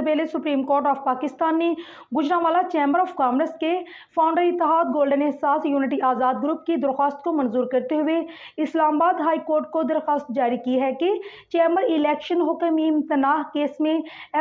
سے پہلے supreme court of Pakistan نے گوجرانوالہ چیمبر آف کامرس کے فاؤنڈر اتحاد گولڈن احساس یونٹی آزاد گروپ کی درخواست کو منظور کرتے ہوئے اسلام آباد ہائی کورٹ کو درخواست جاری کی ہے کہ چیمبر الیکشن حکم امتناع کیس میں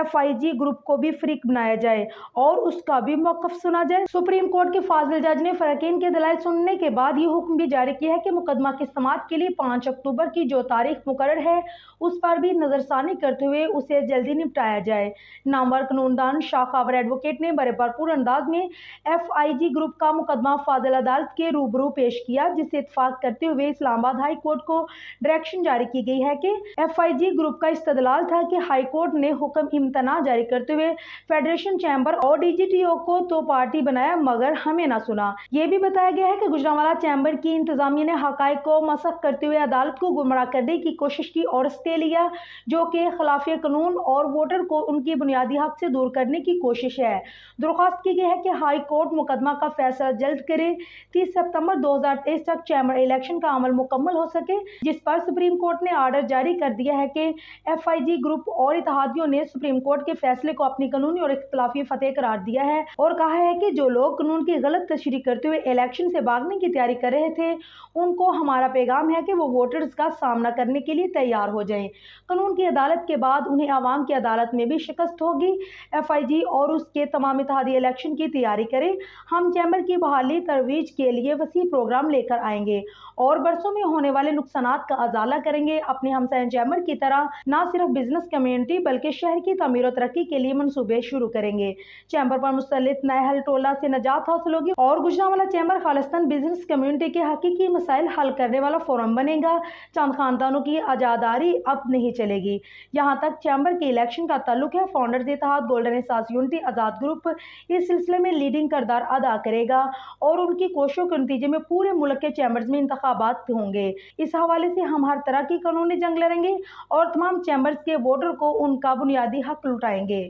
FIG گروپ کو بھی فریق بنایا جائے اور اس کا بھی موقف سنا جائے۔ سپریم کورٹ کے فاضل جج نے فریقین کے دلائل سننے کے بعد یہ حکم بھی جاری کیا ہے کہ مقدمہ کی سماعت کے لیے 5 اکتوبر کی جو تاریخ مقرر ہے اس پر بھی نظر ثانی کرتے ہوئے اسے جلدی نپٹایا جائے۔ نامور قانون دان شاہ خاور ایڈوکیٹ نے بڑے بھرپور انداز میں FIG گروپ کا مقدمہ فاضل عدالت کے روبرو پیش کیا، جس سے اتفاق کرتے ہوئے اسلام آباد ہائی کورٹ کو ڈائریکشن جاری کی گئی ہے کہ FIG گروپ کا استدلال تھا کہ ہائی کورٹ نے حکم امتناع جاری کرتے ہوئے فیڈریشن چیمبر اور DGTO کو تو پارٹی بنایا مگر ہمیں نہ سنا۔ یہ بھی بتایا گیا ہے کہ گوجرانوالہ چیمبر کی انتظامیہ نے حقائق کو مسخ کرتے ہوئے عدالت کو گمراہ کرنے کی کوشش کی اور اسٹے لیا، جو کہ خلاف قانون اور ووٹر کو ان کی بنیادی حق سے دور کرنے کی کوشش ہے۔ درخواست کی گئی ہے کہ ہائی کورٹ مقدمہ کا فیصلہ جلد کرے، 30 ستمبر 2023 تک چیمبر الیکشن کا عمل مکمل ہو سکے، جس پر سپریم کورٹ نے آرڈر جاری کر دیا ہے کہ FIG گروپ اور اتحادیوں نے سپریم کورٹ کے فیصلے کو اپنی قانونی اور اختلافی فتح قرار دیا ہے اور کہا ہے کہ جو لوگ قانون کی غلط تشریح کرتے ہوئے الیکشن سے بھاگنے کی تیاری کر رہے تھے، ان کو ہمارا پیغام ہے کہ وہ ووٹرز کا سامنا کرنے کے لیے تیار ہو جائیں۔ قانون کی عدالت کے بعد انہیں عوام کی عدالت میں بھی شکست ہوگی۔ FIG اور اس کے تمام اتحادی الیکشن کی تیاری کریں۔ ہم چیمبر کی بحالی ترویج کے لیے وسیع پروگرام لے کر آئیں گے اور برسوں میں ہونے والے نقصانات کا ازالہ کریں گے۔ اپنے ہمسائیہ چیمبر کی طرح نہ صرف بزنس کمیونٹی بلکہ شہر کی تعمیر و ترقی کے لیے منصوبے شروع کریں گے۔ چیمبر پر مسلط نااہل ٹولہ سے نجات حاصل ہوگی اور گوجرانوالہ چیمبر خالصتاً بزنس کمیونٹی کے حقیقی مسائل حل کرنے والا فورم بنے گا۔ چند خاندانوں کی عزاداری اب نہیں چلے گی۔ یہاں تک چیمبر کے الیکشن کا تعلق ہے، فاؤنڈرز اتحاد گولڈن احساس یونٹی آزاد گروپ اس سلسلے میں لیڈنگ کردار ادا کرے گا اور ان کی کوششوں کے نتیجے میں پورے ملک کے چیمبرز میں انتخابات ہوں گے۔ اس حوالے سے ہم ہر طرح کی قانونی جنگ لڑیں گے اور تمام چیمبرز کے ووٹر کو ان کا بنیادی حق لوٹائیں گے۔